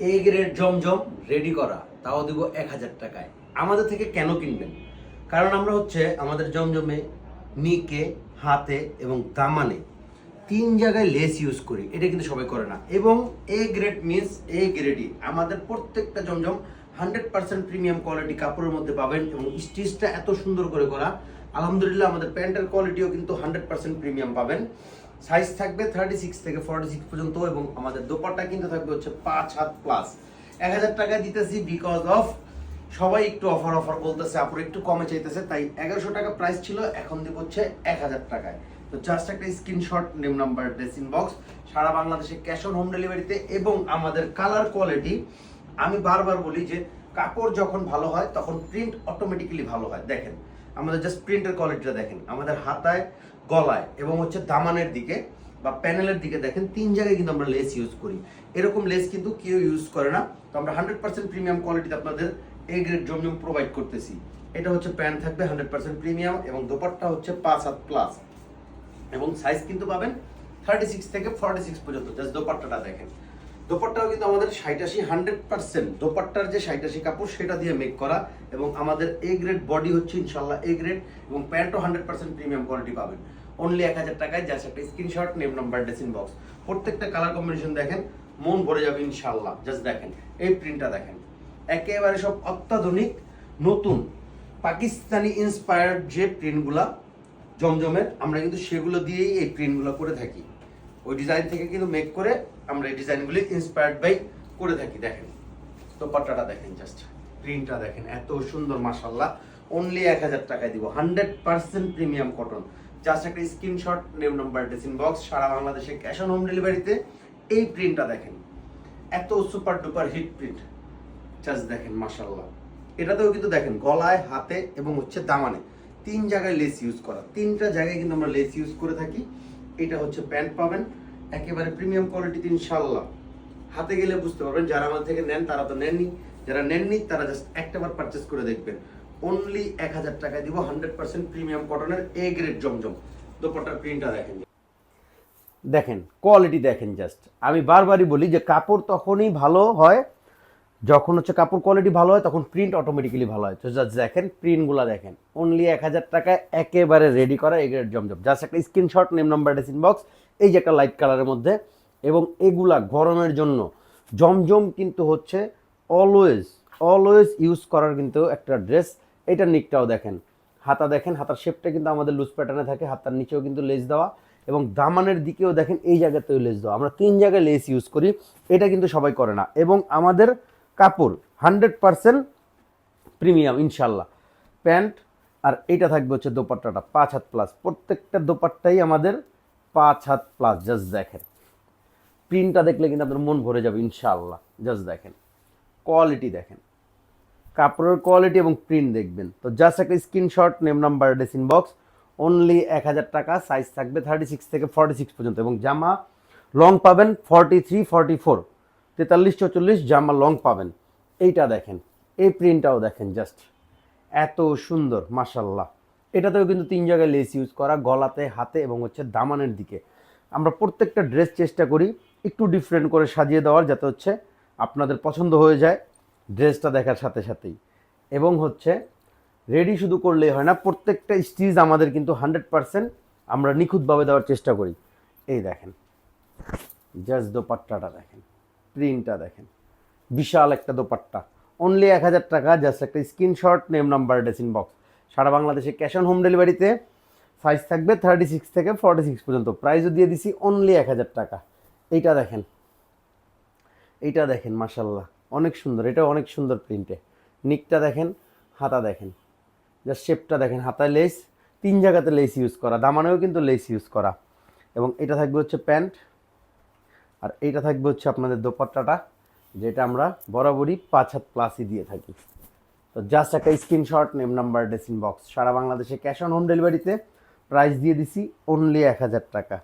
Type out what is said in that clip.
A grade Zamzam ready করা, তাও দিব 1000 টাকায়। আমাদের থেকে কেন কিনবেন? কারণ আমরা হচ্ছে আমাদের জমজমে নিকে, হাতে এবং দামানে 3 জায়গায় লেস ইউজ করি। এটা কিন্তু সবাই করে না। এবং এ গ্রেড মিনস এ গ্রেডই আমাদের প্রত্যেকটা জমজম 100% প্রিমিয়াম কোয়ালিটি কাপড়ের মধ্যে পাবেন এবং স্টিচটা এত সুন্দর করে করা। আলহামদুলিল্লাহ আমাদের প্যান্টের কোয়ালিটিও কিন্তু 100% প্রিমিয়াম পাবেন। সাইজ থাকবে 36 থেকে 46 পর্যন্ত এবং আমাদের দোপাট্টা কিন্তু থাকবে হচ্ছে 5 হাত প্লাস। 1000 টাকায় দিতেছি বিকজ অফ সবাই একটু অফার বলতেছে, আপুর একটু কমে চাইতেছে, তাই 1100 টাকা প্রাইস ছিল, এখন দিব হচ্ছে 1000 টাকায়। তো জাস্ট একটা screenshot, name number, dress inbox, সারা বাংলাদেশে ক্যাশ অন হোম ডেলিভারিতে। এবং আমাদের কালার কোয়ালিটি, আমি বারবার বলি যে কাপড় যখন ভালো হয় তখন প্রিন্ট অটোমেটিক্যালি ভালো হয়। দেখেন আমাদের জাস্ট প্রিন্টের কোয়ালিটিটা দেখেন, আমাদের হাতায়, গলায় এবং হচ্ছে দামানের দিকে বা প্যানেলের দিকে দেখেন 3 জায়গায় কিন্তু আমরা লেস ইউজ করি। এরকম লেস কিন্তু কেউ ইউজ করে না। তো আমরা 100% প্রিমিয়াম কোয়ালিটিতে আপনাদের এ গ্রেড জমজম প্রোভাইড করতেছি। এটা হচ্ছে প্যান্ট থাকবে 100% প্রিমিয়াম এবং দোপাট্টা হচ্ছে 5 হাত প্লাস এবং সাইজ কিন্তু পাবেন 36 থেকে 46 পর্যন্ত। জাস্ট দোপাট্টাটা দেখেন, দোপাট্টাও কিন্তু আমাদের 86 100% দোপাট্টার যে 86 কাপড় সেটা দিয়ে মেক করা এবং আমাদের এ গ্রেড বডি হচ্ছে ইনশাল্লাহ এ গ্রেড এবং প্যান্টও 100% প্রিমিয়াম কোয়ালিটি পাবেন অনলি 1000 টাকায়। জাস্ট একটা screenshot, name number, dress inbox. প্রত্যেকটা কালার কম্বিনেশন দেখেন, মন ভরে যাবে ইনশাল্লাহ। জাস্ট দেখেন এই প্রিন্টটা দেখেন, একেবারে সব অত্যাধুনিক নতুন পাকিস্তানি ইন্সপায়ার্ড যে প্রিন্টগুলা জমজমের, আমরা কিন্তু সেগুলো দিয়েই এই প্রিন্টগুলো করে থাকি। ওই ডিজাইন থেকে কিন্তু মেক করে আমরা এই ডিজাইনগুলি ইন্সপায়ার্ড বাই করে থাকি। দেখেন দোপাট্টাটা দেখেন, জাস্ট প্রিন্টটা দেখেন, এত সুন্দর মাশাআল্লাহ। অনলি 1000 টাকায় দিব 100% প্রিমিয়াম কটন। জাস্ট একটা screenshot, name number, dress inbox, সারা বাংলাদেশে ক্যাশ অন হোম ডেলিভারিতে। এই প্রিন্টটা দেখেন, এত super duper hit print, just দেখেন মাশাআল্লাহ। এটাতেও কিন্তু দেখেন গলায়, হাতে এবং হচ্ছে দামানে 3 জায়গায় লেস ইউজ করা। 3টা জায়গায় কিন্তু আমরা লেস ইউজ করে থাকি। এটা হচ্ছে প্যান্ট পাবেন একেবারে প্রিমিয়াম কোয়ালিটিতে ইনশাআল্লাহ। হাতে গেলে বুঝতে পারবেন, যারা আমার থেকে নেন তারা তো নেননি, যারা নেননি তারা জাস্ট একটাবার পারচেস করে দেখবেন। অনলি 1000 টাকায় দিব 100% প্রিমিয়াম কটনের এ গ্রেড জমজম। দোপাট্টার প্রিন্টটা দেখেন, দেখেন কোয়ালিটি দেখেন। জাস্ট আমি বারবারই বলি যে কাপড় তখনই ভালো হয় যখন হচ্ছে কাপড় কোয়ালিটি ভালো হয়, তখন প্রিন্ট অটোমেটিক্যালি ভালো হয়। তো জাস্ট দেখেন প্রিন্টগুলো দেখেন, অনলি 1000 টাকায় একেবারে রেডি করা এই গ্রেড জমজম। জাস্ট একটা screenshot, name number, dress inbox. এই যে একটা লাইট কালারের মধ্যে, এবং এগুলা গরমের জন্য জমজম কিন্তু হচ্ছে অলওয়েজ অলওয়েজ ইউজ করার কিন্তু একটা ড্রেস। এইটার নিকটাও দেখেন, হাতা দেখেন, হাতার শেপটা কিন্তু আমাদের লুজ প্যাটার্নে থাকে, হাতার নিচেও কিন্তু লেস দেওয়া এবং দামানের দিকেও দেখেন এই জায়গাতেও লেস দেওয়া। আমরা 3 জায়গায় লেস ইউজ করি, এটা কিন্তু সবাই করে না। এবং আমাদের কাপড় 100% প্রিমিয়াম ইনশাল্লাহ। প্যান্ট আর এটা থাকবে হচ্ছে দোপাট্টাটা 5 হাত প্লাস। প্রত্যেকটা দোপাট্টাই আমাদের 5 হাত প্লাস। জাস্ট দেখেন প্রিন্টটা দেখলে কিন্তু আপনার মন ভরে যাবে ইনশাআল্লাহ। জাস্ট দেখেন কোয়ালিটি দেখেন, কাপড়ের কোয়ালিটি এবং প্রিন্ট দেখবেন। তো জাস্ট একটা screenshot, name number, dress inbox. Only 1000 টাকা। সাইজ থাকবে 36 থেকে 46 পর্যন্ত এবং জামা লং পাবেন 43 44 43 44 জামা লং পাবেন। এইটা দেখেন, এই প্রিন্টটাও দেখেন, জাস্ট এত সুন্দর মাশাল্লাহ। এটাতেও কিন্তু 3 জায়গায় লেস ইউজ করা, গলাতে, হাতে এবং হচ্ছে দামানের দিকে। আমরা প্রত্যেকটা ড্রেস চেষ্টা করি একটু ডিফারেন্ট করে সাজিয়ে দেওয়ার, যাতে হচ্ছে আপনাদের পছন্দ হয়ে যায় ড্রেসটা দেখার সাথে সাথেই। এবং হচ্ছে রেডি শুধু করলেই হয় না, প্রত্যেকটা স্টিচ আমাদের কিন্তু 100% আমরা নিখুঁতভাবে দেওয়ার চেষ্টা করি। এই দেখেন জাস্ট দোপাট্টাটা দেখেন, প্রিন্টটা দেখেন, বিশাল একটা দোপাট্টা। অনলি 1000 টাকা। জাস্ট একটা screenshot, name number, dress inbox. সারা বাংলাদেশে ক্যাশ অন হোম ডেলিভারিতে। সাইজ থাকবে 36 থেকে 46 পর্যন্ত। প্রাইসও দিয়ে দিছি অনলি 1000 টাকা। এইটা দেখেন, এইটা দেখেন মাশাল্লাহ, অনেক সুন্দর। এটা অনেক সুন্দর প্রিন্টে। নিকটা দেখেন, হাতা দেখেন, জাস্ট শেপটা দেখেন, হাতায় লেস 3 জায়গাতে লেস ইউজ করা, দামানেও কিন্তু লেস ইউজ করা। এবং এটা থাকবে হচ্ছে প্যান্ট আর এইটা থাকবে হচ্ছে আপনাদের দোপাট্টাটা, যেটা আমরা বরাবরই 5 হাত প্লাসই দিয়ে থাকি। তো জাস্ট একটা screenshot, name number, dress inbox. সারা বাংলাদেশে ক্যাশ অন হোম ডেলিভারিতে। প্রাইস দিয়ে দিছি অনলি 1000 টাকা।